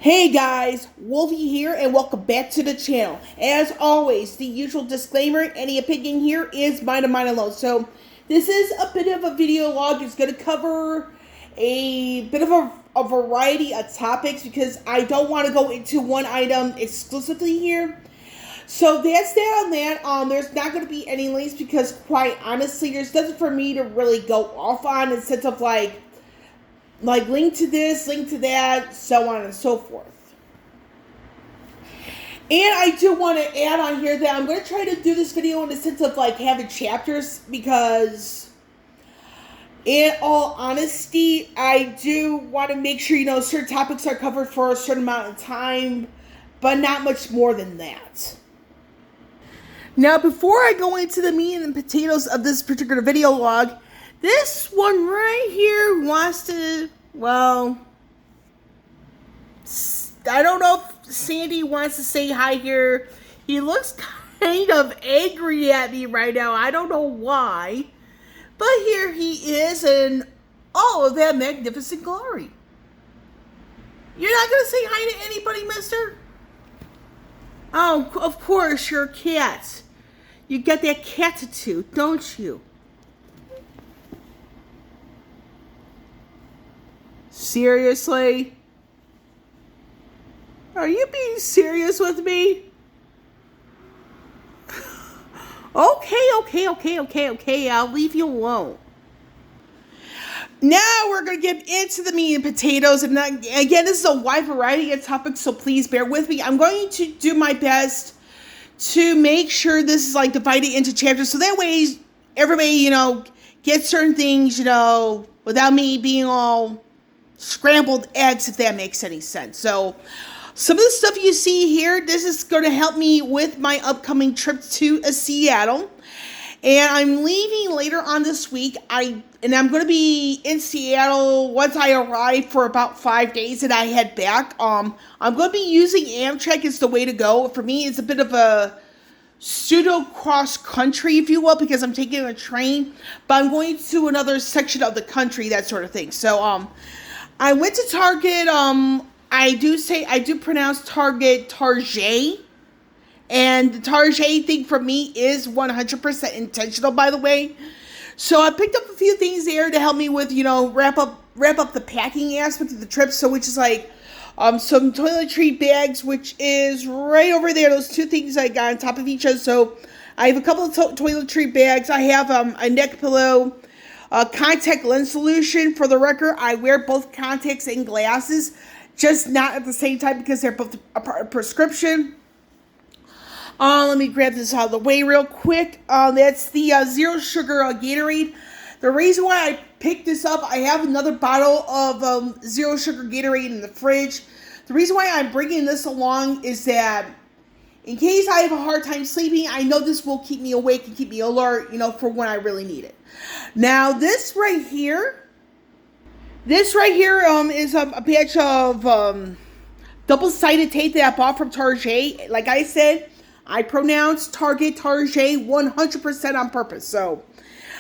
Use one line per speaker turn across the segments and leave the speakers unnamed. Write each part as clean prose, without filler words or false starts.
Hey guys, Wolfie here and welcome back to the channel. As always, the usual disclaimer, any opinion here is mine and mine alone. So this is a bit of a video log. It's going to cover a bit of a variety of topics because I don't want to go into one item exclusively here. So that's that on that. There's not going to be any links because quite honestly, there's nothing for me to really go off on in the sense of like link to this, link to that, so on and so forth. And I do want to add on here that I'm going to try to do this video in the sense of like having chapters because in all honesty, I do want to make sure, certain topics are covered for a certain amount of time, but not much more than that. Now, before I go into the meat and potatoes of this particular video log, this one right here wants to, well, I don't know if Sandy wants to say hi here. He looks kind of angry at me right now. I don't know why. But here he is in all of that magnificent glory. You're not going to say hi to anybody, mister? Oh, of course, you're a cat. You get that cat attitude, don't you? Seriously? Are you being serious with me? Okay. I'll leave you alone. Now we're going to get into the meat and potatoes. And again, this is a wide variety of topics, so please bear with me. I'm going to do my best to make sure this is like divided into chapters. So that way everybody, gets certain things, without me being all scrambled eggs, if that makes any sense. So some of the stuff you see here, this is going to help me with my upcoming trip to Seattle. And I'm leaving later on this week. I'm going to be in Seattle once I arrive for about 5 days and I head back. I'm going to be using Amtrak as the way to go. For me, it's a bit of a pseudo cross country, if you will, because I'm taking a train, but I'm going to another section of the country, that sort of thing. So, I went to Target. I do pronounce Target Target. And the Target thing for me is 100% intentional, by the way. So I picked up a few things there to help me with, wrap up the packing aspect of the trip. So which is like some toiletry bags, which is right over there. Those two things I got on top of each other. So I have a couple of toiletry bags. I have a neck pillow, a contact lens solution. For the record, I wear both contacts and glasses, just not at the same time because they're both a prescription. Let me grab this out of the way real quick. That's the Zero Sugar Gatorade. The reason why I picked this up, I have another bottle of Zero Sugar Gatorade in the fridge. The reason why I'm bringing this along is that in case I have a hard time sleeping, I know this will keep me awake and keep me alert, for when I really need it. Now, this right here is a batch of double-sided tape that I bought from Target. Like I said, I pronounce Target 100% on purpose. So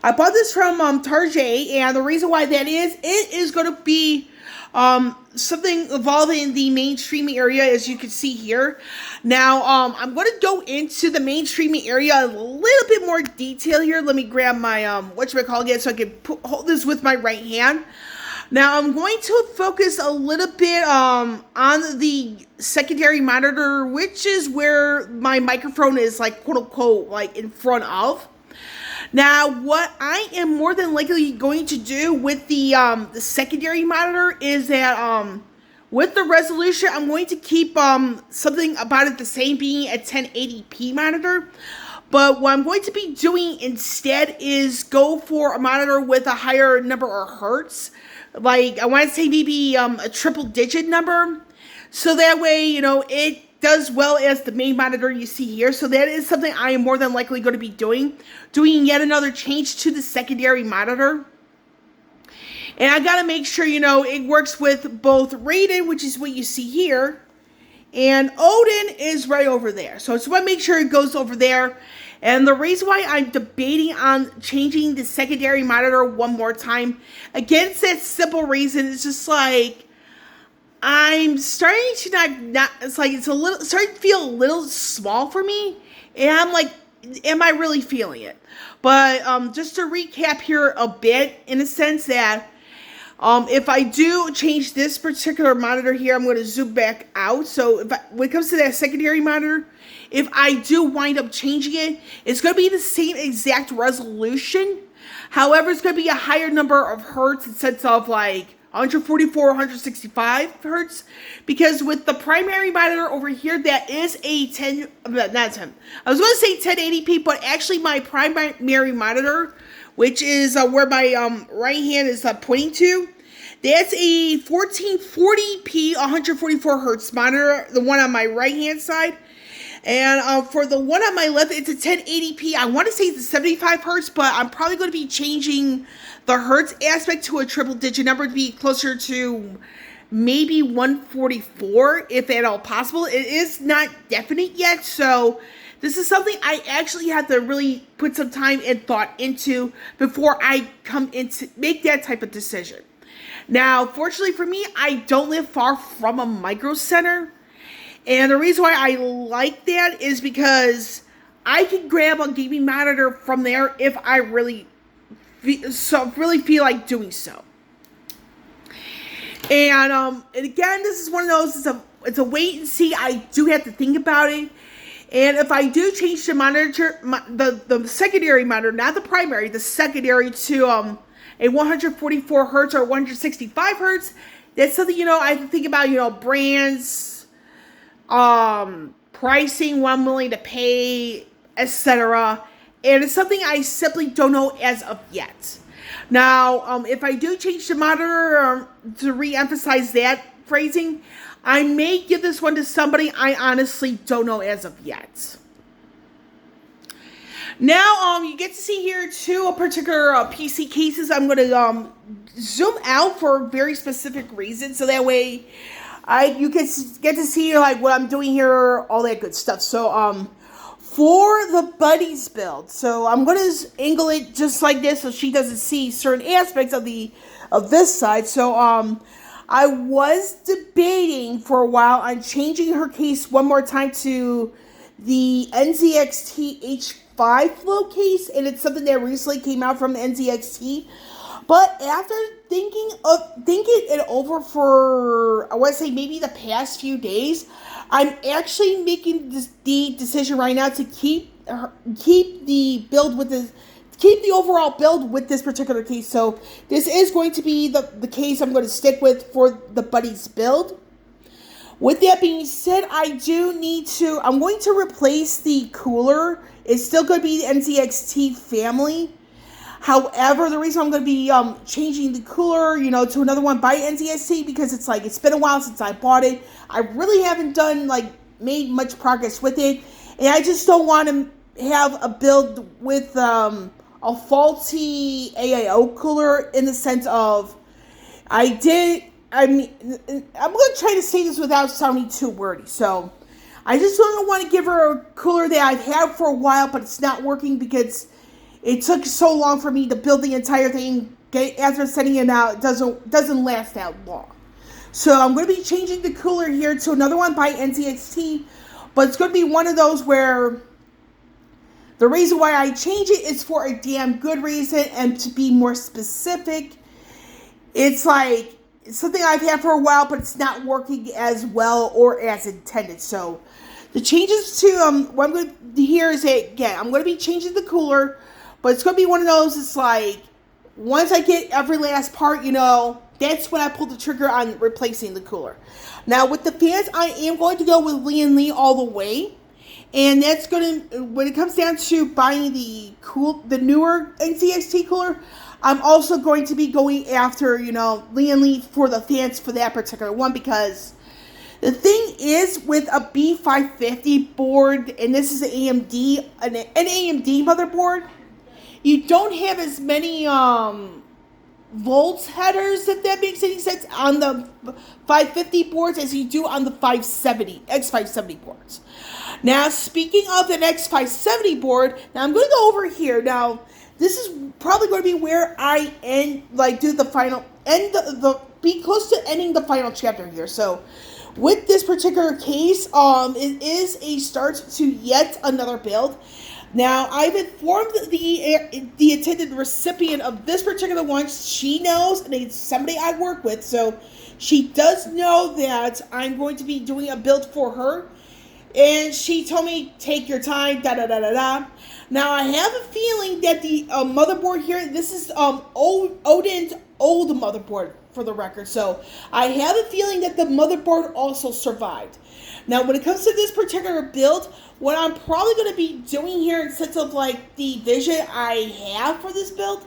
I bought this from Target, and the reason why that is, it is going to be something involving the mainstreaming area, as you can see here. Now, I'm going to go into the mainstreaming area a little bit more detail here. Let me grab my, again, so I can hold this with my right hand. Now, I'm going to focus a little bit on the secondary monitor, which is where my microphone is, quote unquote, in front of. Now, what I am more than likely going to do with the secondary monitor is that with the resolution, I'm going to keep something about it the same, being a 1080p monitor. But what I'm going to be doing instead is go for a monitor with a higher number of hertz. I want to say maybe a triple digit number. So that way, it does well as the main monitor you see here. So that is something I am more than likely going to be doing. Doing yet another change to the secondary monitor. And I got to make sure, it works with both Raiden, which is what you see here. And Odin is right over there. So I just want to make sure it goes over there. And the reason why I'm debating on changing the secondary monitor one more time, again, it's that simple reason. It's just I'm starting to not it's like it's a little starting to feel a little small for me, and I'm like, am I really feeling it? But just to recap here a bit, in a sense that if I do change this particular monitor here, I'm going to zoom back out. So when it comes to that secondary monitor, if I do wind up changing it, it's going to be the same exact resolution. However, it's going to be a higher number of hertz instead of like 144, 165 hertz, because with the primary monitor over here, that is a 10, not 10, I was going to say 1080p, but actually my primary monitor, which is where my right hand is pointing to, that's a 1440p, 144 hertz monitor, the one on my right hand side. And for the one on my left, it's a 1080p. I want to say it's a 75 hertz, but I'm probably going to be changing the hertz aspect to a triple digit number to be closer to maybe 144, if at all possible. It is not definite yet, so this is something I actually have to really put some time and thought into before I come into make that type of decision. Now, fortunately for me, I don't live far from a micro center. And the reason why I like that is because I can grab a gaming monitor from there if I really feel like doing so. And again, this is one of those, it's a wait and see. I do have to think about it. And if I do change the monitor, the secondary monitor, not the primary, the secondary to a 144 hertz or 165 hertz, that's something, I have to think about, brands, pricing, what I'm willing to pay, etc. And it's something I simply don't know as of yet. Now, if I do change the monitor, to re-emphasize that phrasing, I may give this one to somebody I honestly don't know as of yet. Now, you get to see here two particular PC cases. I'm going to zoom out for very specific reasons, so that way you can get to see like what I'm doing here, all that good stuff. So, for the buddies build, so I'm going to angle it just like this so she doesn't see certain aspects of this side. So, I was debating for a while on changing her case one more time to the NZXT H5 flow case, and it's something that recently came out from NZXT. But after thinking it over for, I want to say maybe the past few days, I'm actually making the decision right now to keep the overall build with this particular case. So this is going to be the case I'm going to stick with for the buddies build. With that being said, I'm going to replace the cooler. It's still going to be the NZXT family. However, the reason I'm going to be changing the cooler, to another one by NZXT, because it's been a while since I bought it. I really haven't made much progress with it, and I just don't want to have a build with a faulty AIO cooler, in the sense of I'm going to try to say this without sounding too wordy. So I just don't want to give her a cooler that I've had for a while, but it's not working because it took so long for me to build the entire thing. After sending it out, it doesn't last that long. So I'm going to be changing the cooler here to another one by NZXT, but it's going to be one of those where the reason why I change it is for a damn good reason, and to be more specific, it's something I've had for a while, but it's not working as well or as intended. So the changes to what I'm going to do here is that, again, I'm going to be changing the cooler. But it's going to be one of those, it's like, once I get every last part, that's when I pull the trigger on replacing the cooler. Now, with the fans, I am going to go with Lee all the way. And that's going to, when it comes down to buying the newer NZXT cooler, I'm also going to be going after, Lee for the fans for that particular one. Because the thing is, with a B550 board, and this is an AMD motherboard, you don't have as many volts headers, if that makes any sense, on the 550 boards as you do on the X570 boards. Now, speaking of an X570 board, now I'm going to go over here. Now, this is probably going to be where I do the final end the be close to ending the final chapter here. So with this particular case, it is a start to yet another build. Now, I've informed the intended recipient of this particular one. She knows, and it's somebody I work with, so she does know that I'm going to be doing a build for her. And she told me, take your time, da-da-da-da-da. Now, I have a feeling that the motherboard here, this is Odin's old motherboard, for the record. So, I have a feeling that the motherboard also survived. Now, when it comes to this particular build, what I'm probably going to be doing here, in sense of like the vision I have for this build,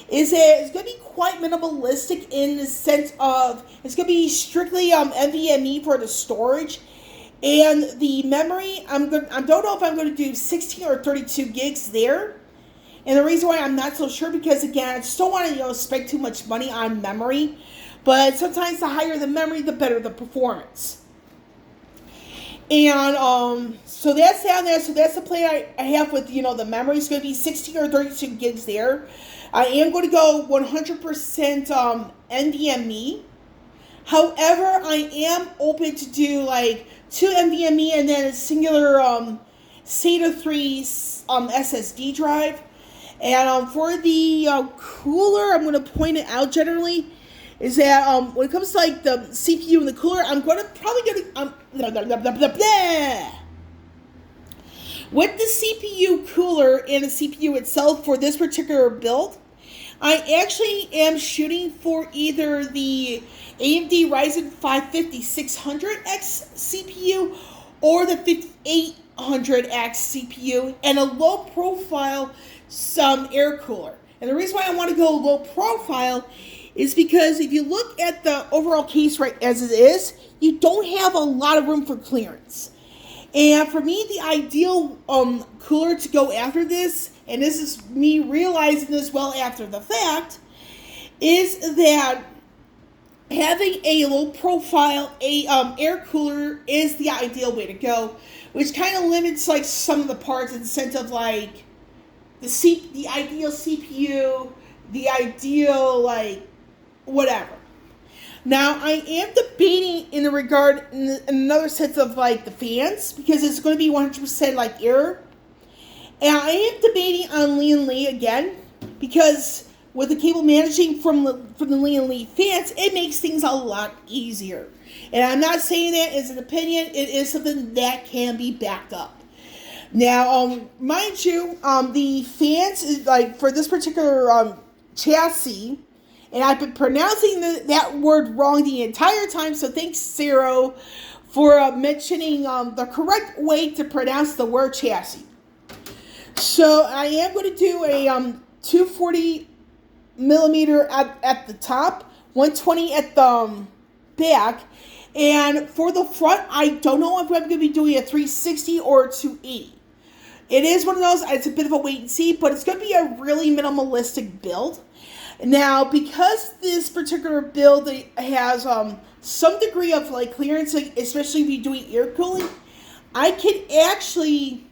is that it's going to be quite minimalistic in the sense of it's going to be strictly NVMe for the storage. And the memory, I don't know if I'm going to do 16 or 32 gigs there. And the reason why I'm not so sure, because again, I just don't want to spend too much money on memory. But sometimes the higher the memory, the better the performance. And so that's down there. So that's the plan I have with, the memory. It's going to be 16 or 32 gigs there. I am going to go 100% NVMe. However, I am open to do like 2 NVMe and then a singular SATA 3 SSD drive. And for the cooler, I'm going to point it out generally, is that when it comes to like the CPU and the cooler, I'm going to probably with the CPU cooler and the CPU itself for this particular build, I actually am shooting for either the AMD Ryzen 5 5600X CPU or the 5800X CPU and a low profile air cooler. And the reason why I want to go low profile is because if you look at the overall case right as it is, you don't have a lot of room for clearance. And for me, the ideal cooler to go after this, and this is me realizing this well after the fact, is that having a low profile air cooler is the ideal way to go, which kind of limits like some of the parts in the sense of like the ideal CPU, the ideal like whatever. Now, I am debating in another sense of like the fans, because it's going to be 100% like air. And I am debating on Li and Li again, because with the cable managing from the Li and Li fans, it makes things a lot easier. And I'm not saying that as an opinion, it is something that can be backed up. Now, mind you, the fans is like for this particular chassis. And I've been pronouncing that word wrong the entire time, so thanks, Zero, for mentioning the correct way to pronounce the word chassis. So I am going to do a 240 millimeter at the top, 120 at the back, and for the front, I don't know if I'm going to be doing a 360 or a 280. It is one of those, it's a bit of a wait and see, but it's going to be a really minimalistic build. Now, because this particular build has some degree of like clearance, especially if you're doing air cooling, I can actually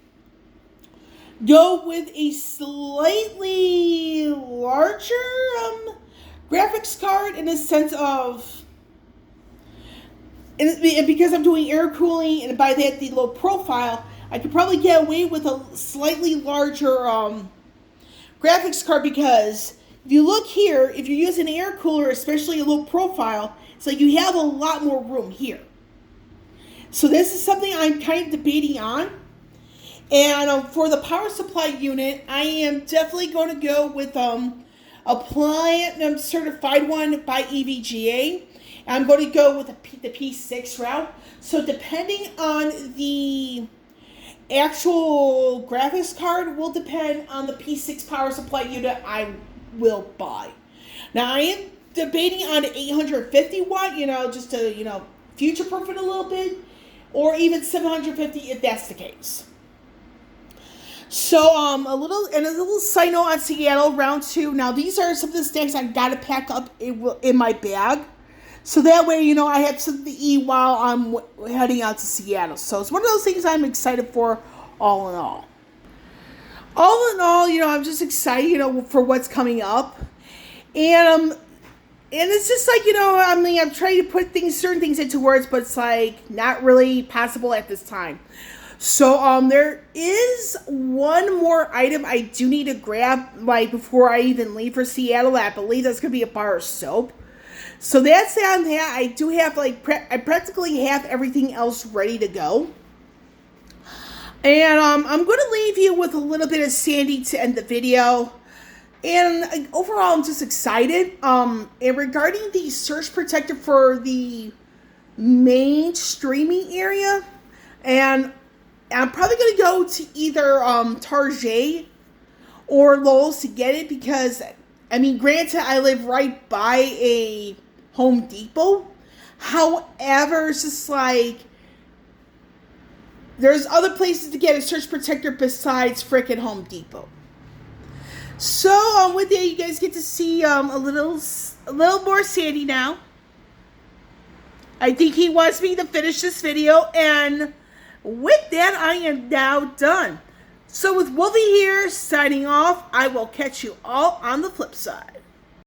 go with a slightly larger graphics card in the sense of, and because I'm doing air cooling and by that the low profile, I could probably get away with a slightly larger graphics card, because if you look here, if you use an air cooler, especially a low profile, it's like you have a lot more room here. So this is something I'm kind of debating on. And for the power supply unit, I am definitely going to go with a Platinum certified one by EVGA. I'm going to go with the P6 route. So depending on the actual graphics card will depend on the P6 power supply unit I will buy. Now, I am debating on 850 watt, just to, future-proof it a little bit, or even 750 if that's the case. So, a little side note on Seattle round 2. Now, these are some of the snacks I gotta pack up in my bag, so that way, I have something to eat while I'm heading out to Seattle. So, it's one of those things I'm excited for, all in all. All in all, I'm just excited, for what's coming up. And And it's just like, I mean, I'm trying to put certain things into words, but it's like not really possible at this time. So there is one more item I do need to grab, like, before I even leave for Seattle. I believe that's going to be a bar of soap. So that's on that. I do have, like, I practically have everything else ready to go. And I'm going to leave you with a little bit of Sandy to end the video. And overall, I'm just excited. And regarding the search protector for the main streaming area, and I'm probably going to go to either Target or Lowe's to get it because, I mean, granted, I live right by a Home Depot. However, it's just like, there's other places to get a search protector besides frickin' Home Depot. So, with that, you guys get to see a little more Sandy now. I think he wants me to finish this video, and with that, I am now done. So, with Wolvie here, signing off, I will catch you all on the flip side.